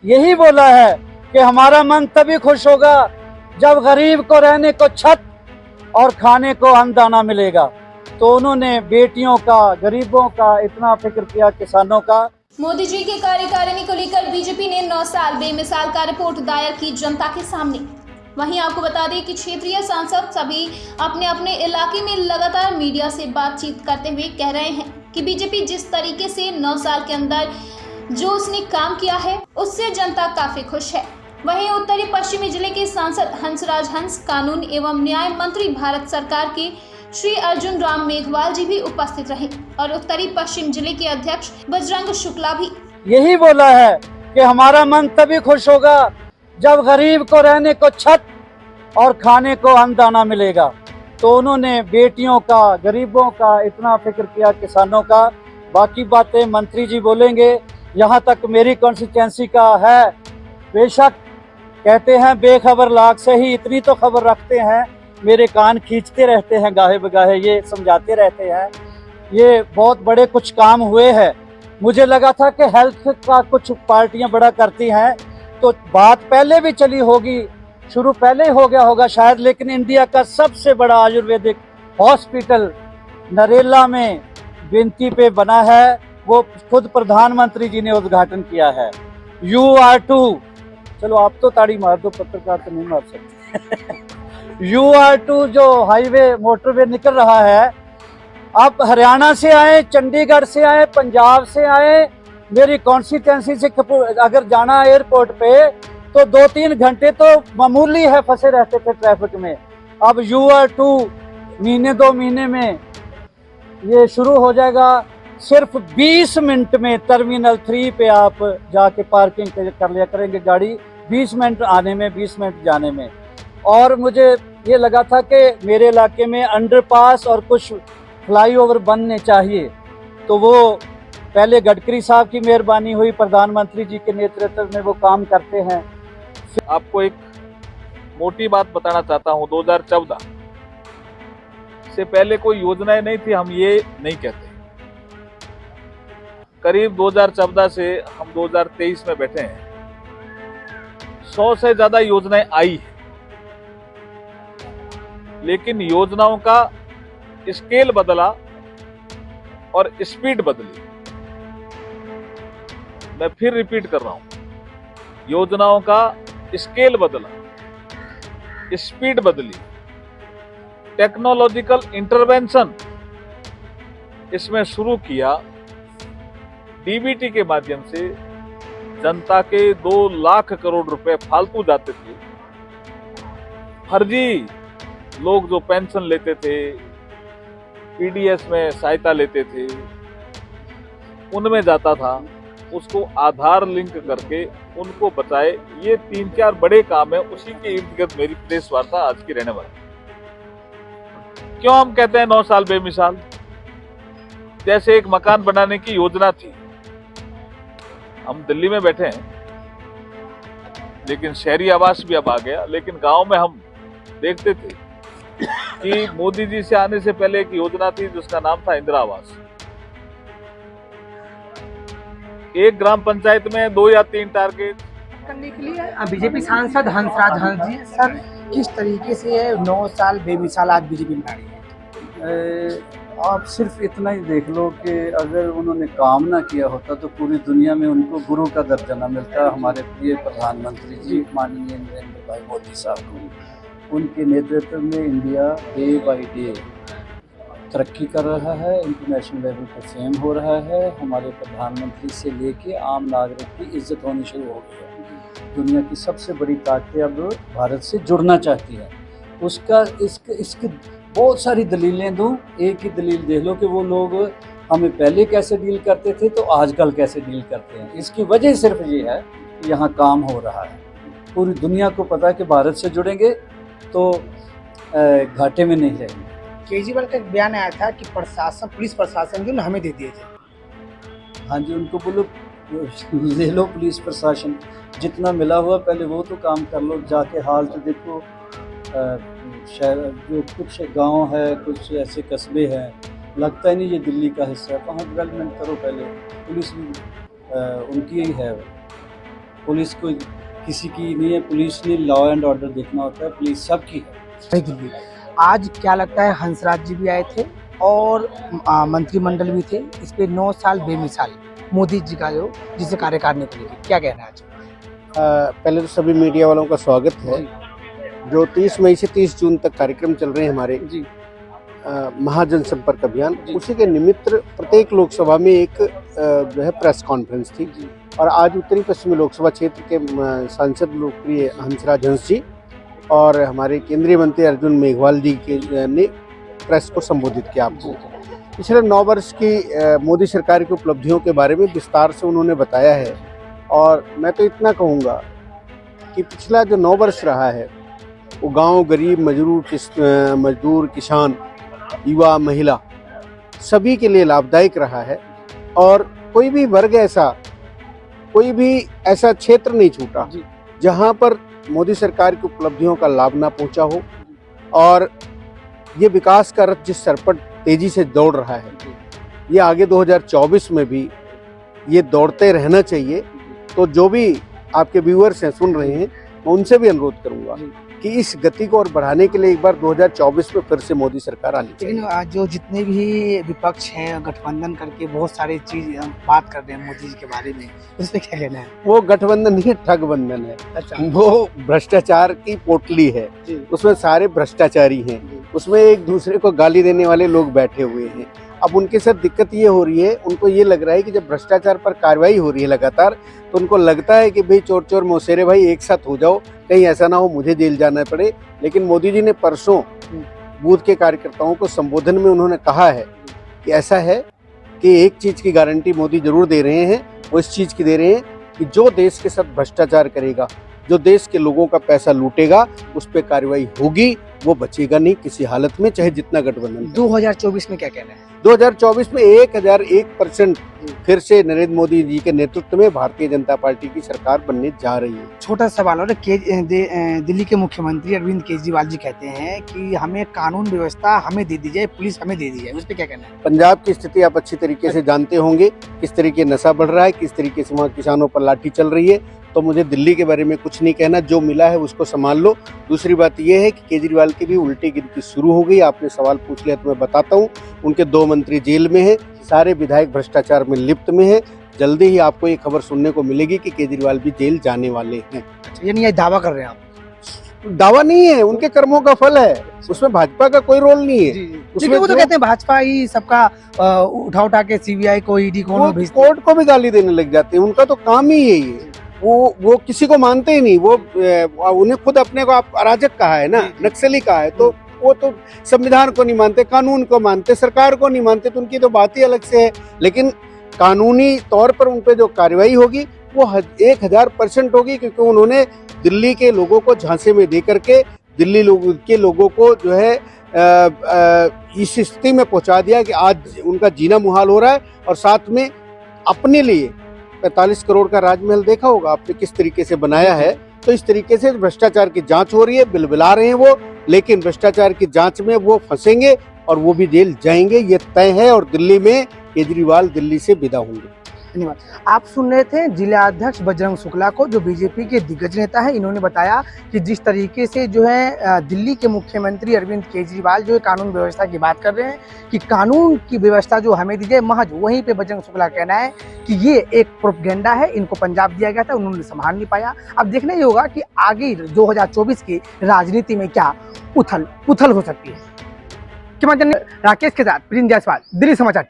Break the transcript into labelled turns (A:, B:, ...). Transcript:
A: यही बोला है कि हमारा मन तभी खुश होगा जब गरीब को रहने को छत और खाने को अन्नदाना मिलेगा। तो उन्होंने बेटियों का, गरीबों का इतना फिक्र किया, किसानों का।
B: मोदी जी के कार्यकारिणी को लेकर बीजेपी ने 9 साल बेमिसाल का रिपोर्ट दायर की जनता के सामने। वहीं आपको बता दें कि क्षेत्रीय सांसद सभी अपने अपने इलाके में लगातार मीडिया से बातचीत करते हुए कह रहे हैं कि बीजेपी जिस तरीके से 9 साल के अंदर जो उसने काम किया है उससे जनता काफी खुश है। वहीं उत्तरी पश्चिमी जिले के सांसद हंसराज हंस, कानून एवं न्याय मंत्री भारत सरकार के श्री अर्जुन राम मेघवाल जी भी उपस्थित रहे और उत्तरी पश्चिम जिले के अध्यक्ष बजरंग शुक्ला भी
A: यही बोला है कि हमारा मन तभी खुश होगा जब गरीब को रहने को छत और खाने को अन्नदाना मिलेगा। तो उन्होंने बेटियों का, गरीबों का इतना फिक्र किया, किसानों का। बाकी बातें मंत्री जी बोलेंगे। यहाँ तक मेरी कॉन्स्टिट्यूंसी का है, बेशक कहते हैं बेखबर लाख से ही, इतनी तो खबर रखते हैं, मेरे कान खींचते रहते हैं गाहे बगाहे, ये समझाते रहते हैं। ये बहुत बड़े कुछ काम हुए हैं। मुझे लगा था कि हेल्थ का कुछ पार्टियां बड़ा करती हैं तो बात पहले भी चली होगी, शुरू पहले ही हो गया होगा शायद, लेकिन इंडिया का सबसे बड़ा आयुर्वेदिक हॉस्पिटल नरेला में विनती पे बना है, वो खुद प्रधानमंत्री जी ने उद्घाटन किया है। UR2, चलो आप तो ताड़ी मार दो, पत्रकार तो नहीं मार सकते। UR2 जो हाईवे मोटरवे निकल रहा है, आप हरियाणा से आए, चंडीगढ़ से आए, पंजाब से आए, मेरी कॉन्स्टिट्यूंसी से अगर जाना एयरपोर्ट पे तो 2-3 घंटे तो मामूली है, फंसे रहते थे ट्रैफिक में। अब UR2 महीने 2 महीने में ये शुरू हो जाएगा। सिर्फ 20 मिनट में टर्मिनल 3 पे आप जाके पार्किंग कर लिया करेंगे गाड़ी, 20 मिनट आने में, 20 मिनट जाने में। और मुझे ये लगा था कि मेरे इलाके में अंडरपास और कुछ फ्लाईओवर बनने चाहिए, तो वो पहले गडकरी साहब की मेहरबानी हुई, प्रधानमंत्री जी के नेतृत्व में वो काम करते हैं।
C: आपको एक मोटी बात बताना चाहता हूं, 2014 से पहले कोई योजनाएं नहीं थी, हम ये नहीं कहते। करीब 2014 से हम 2023 में बैठे हैं, 100 से ज्यादा योजनाएं आई है, लेकिन योजनाओं का स्केल बदला और स्पीड बदली। मैं फिर रिपीट कर रहा हूं, योजनाओं का स्केल बदला, स्पीड बदली, टेक्नोलॉजिकल इंटरवेंशन इसमें शुरू किया। डीबीटी के माध्यम से जनता के 2 लाख करोड़ रुपए फालतू जाते थे। फर्जी लोग जो पेंशन लेते थे, पीडीएस में सहायता लेते थे, उनमें जाता था, उसको आधार लिंक करके उनको बचाए। ये 3-4 बड़े काम है, उसी के इर्द गिर्द मेरी प्रेस वार्ता आज की रहने वाली। क्यों हम कहते हैं 9 साल बेमिसाल? जैसे एक मकान बनाने की योजना थी, हम दिल्ली में बैठे हैं, लेकिन शहरी आवास भी अब आ गया। लेकिन गांव में हम देखते थे कि मोदी जी से आने से पहले एक योजना थी जिसका नाम था इंदिरा आवास। एक ग्राम पंचायत में 2 या 3 टारगेट
D: करने के लिए बीजेपी सांसद हंसराज हंस जी, सर किस तरीके से 9 साल बेमिसाल आज बीजेपी में रही है?
A: आप सिर्फ इतना ही देख लो कि अगर उन्होंने काम ना किया होता तो पूरी दुनिया में उनको गुरु का दर्जा न मिलता। हमारे प्रिय प्रधानमंत्री जी माननीय नरेंद्र भाई मोदी साहब को, उनके नेतृत्व में इंडिया डे बाय डे तरक्की कर रहा है, इंटरनेशनल लेवल पर फेम हो रहा है। हमारे प्रधानमंत्री से लेके आम नागरिक की इज्जत होनी शुरू हो गई है। दुनिया की सबसे बड़ी ताकतें अब भारत से जुड़ना चाहती है। उसका इसकी बहुत सारी दलीलें दूं, एक ही दलील देख लो कि वो लोग हमें पहले कैसे डील करते थे तो आजकल कैसे डील करते हैं। इसकी वजह सिर्फ ये है कि यहाँ काम हो रहा है। पूरी दुनिया को पता है कि भारत से जुड़ेंगे तो घाटे में नहीं रहेंगे।
D: केजरीवाल का एक बयान आया था कि प्रशासन, पुलिस प्रशासन जो हमें दे दिए थे।
A: हाँ जी, उनको बोलो ले लो पुलिस प्रशासन, जितना मिला हुआ पहले वो तो काम कर लो। जाके हाल तो देखो, शहर जो कुछ गांव है, कुछ ऐसे कस्बे हैं, लगता ही नहीं ये दिल्ली का हिस्सा है। वहाँ डेवलपमेंट करो पहले, पुलिस भी उनकी ही है। पुलिस को किसी की नहीं है, पुलिस ने लॉ एंड ऑर्डर देखना होता है, पुलिस सबकी है।
D: नई दिल्ली आज क्या लगता है, हंसराज जी भी आए थे और मंत्रिमंडल भी थे, इस पे 9 साल बेमिसाल मोदी जी का जो जिसे कार्यकारिणी निकलेगी, क्या कहना है आज?
E: पहले तो सभी मीडिया वालों का स्वागत है। जो 30 मई से 30 जून तक कार्यक्रम चल रहे हैं हमारे
D: जी
E: महाजन संपर्क अभियान, उसी के निमित्त प्रत्येक लोकसभा में एक जो है प्रेस कॉन्फ्रेंस थी। और आज उत्तरी पश्चिमी लोकसभा क्षेत्र के सांसद लोकप्रिय हंसराज हंस जी और हमारे केंद्रीय मंत्री अर्जुन मेघवाल जी के ने प्रेस को संबोधित किया। आपको पिछले 9 वर्ष की मोदी सरकार की उपलब्धियों के बारे में विस्तार से उन्होंने बताया है। और मैं तो इतना कहूँगा कि पिछला जो 9 वर्ष रहा है वो गांव, गरीब, मजदूर, किसान, युवा, महिला सभी के लिए लाभदायक रहा है। और कोई भी वर्ग कोई भी ऐसा क्षेत्र नहीं छूटा जहां पर मोदी सरकार की उपलब्धियों का लाभ ना पहुंचा हो। और ये विकास का रथ जिस सर पर तेजी से दौड़ रहा है, ये आगे 2024 में भी ये दौड़ते रहना चाहिए। तो जो भी आपके व्यूअर्स हैं, सुन रहे हैं, मैं उनसे भी अनुरोध करूंगा कि इस गति को और बढ़ाने के लिए एक बार 2024 में फिर से मोदी सरकार आनी चाहिए।
D: लेकिन आज जो जितने भी विपक्ष हैं गठबंधन करके बहुत सारी चीज हम बात कर रहे हैं मोदी जी के बारे में, उस पर क्या कहना है?
E: वो गठबंधन नहीं, ठगबंधन है।
D: अच्छा,
E: वो भ्रष्टाचार की पोटली है, उसमें सारे भ्रष्टाचारी हैं, उसमें एक दूसरे को गाली देने वाले लोग बैठे हुए हैं। अब उनके साथ दिक्कत ये हो रही है, उनको ये लग रहा है कि जब भ्रष्टाचार पर कार्रवाई हो रही है लगातार, तो उनको लगता है कि भाई चोर चोर मौसेरे भाई एक साथ हो जाओ, कहीं ऐसा ना हो मुझे जेल जाना पड़े। लेकिन मोदी जी ने परसों बूथ के कार्यकर्ताओं को संबोधन में उन्होंने कहा है कि ऐसा है कि एक चीज की गारंटी मोदी जरूर दे रहे हैं, वो इस चीज की दे रहे हैं कि जो देश के साथ भ्रष्टाचार करेगा, जो देश के लोगों का पैसा लूटेगा, उस पर कार्रवाई होगी, वो बचेगा नहीं किसी हालत में, चाहे जितना गठबंधन।
D: 2024 में क्या कहना है?
E: 2024 में 1001% फिर से नरेंद्र मोदी जी के नेतृत्व में भारतीय जनता पार्टी की सरकार बनने जा रही है।
D: छोटा सवाल और दिल्ली के मुख्यमंत्री अरविंद केजरीवाल जी कहते हैं कि हमें कानून व्यवस्था हमें दे दी जाए, पुलिस हमें दे दी जाए, उस पर क्या कहना है?
E: पंजाब की स्थिति आप अच्छी तरीके से जानते होंगे, किस तरीके नशा बढ़ रहा है, किस तरीके से वहाँ किसानों पर लाठी चल रही है। तो मुझे दिल्ली के बारे में कुछ नहीं कहना, जो मिला है उसको संभाल लो। दूसरी बात यह है कि केजरीवाल की भी उल्टी गिनती शुरू हो गई। आपने सवाल पूछ लिया तो मैं बताता हूँ, उनके 2 मंत्री जेल में हैं, सारे विधायक भ्रष्टाचार में लिप्त में हैं। जल्दी ही आपको ये खबर सुनने को मिलेगी कि केजरीवाल भी जेल जाने वाले हैं।
D: यानी ये दावा कर रहे हैं आप?
E: दावा नहीं है, उनके कर्मों का फल है, उसमें भाजपा का कोई रोल नहीं है।
D: उसमें वो तो कहते हैं भाजपा ही सबका उठा के सीबीआई को, ईडी को,
E: कोर्ट को भी गाली देने लग जाते हैं। उनका तो काम ही यही है, वो किसी को मानते ही नहीं। वो उन्हें खुद अपने को आप अराजक कहा है ना, नक्सली कहा है, तो वो तो संविधान को नहीं मानते, कानून को मानते, सरकार को नहीं मानते, तो उनकी तो बात ही अलग से है। लेकिन कानूनी तौर पर उन पे जो कार्रवाई होगी वो 1000% होगी, क्योंकि उन्होंने दिल्ली के लोगों को झांसे में दे करके दिल्ली के लोगों को जो है इस स्थिति में पहुंचा दिया कि आज उनका जीना मुहाल हो रहा है। और साथ में अपने लिए 45 करोड़ का राजमहल देखा होगा आपने किस तरीके से बनाया है। तो इस तरीके से भ्रष्टाचार की जांच हो रही है, बिलबिला रहे हैं वो, लेकिन भ्रष्टाचार की जांच में वो फंसेंगे और वो भी जेल जाएंगे, ये तय है। और दिल्ली में केजरीवाल दिल्ली से विदा होंगे।
D: धन्यवाद। आप सुन रहे थे जिला अध्यक्ष बजरंग शुक्ला को, जो बीजेपी के दिग्गज नेता है। इन्होंने बताया कि जिस तरीके से जो है दिल्ली के मुख्यमंत्री अरविंद केजरीवाल जो है कानून व्यवस्था की बात कर रहे हैं कि कानून की व्यवस्था जो हमें दी जाए, महज वहीं पे बजरंग शुक्ला का कहना है कि ये एक प्रोपेगेंडा है, इनको पंजाब दिया गया था, उन्होंने संभाल नहीं पाया। अब देखना ही होगा कि आगे 2024 की राजनीति में क्या उथल पुथल हो सकती है। राकेश के साथ प्रिंस जायसवाल, दिल्ली समाचार।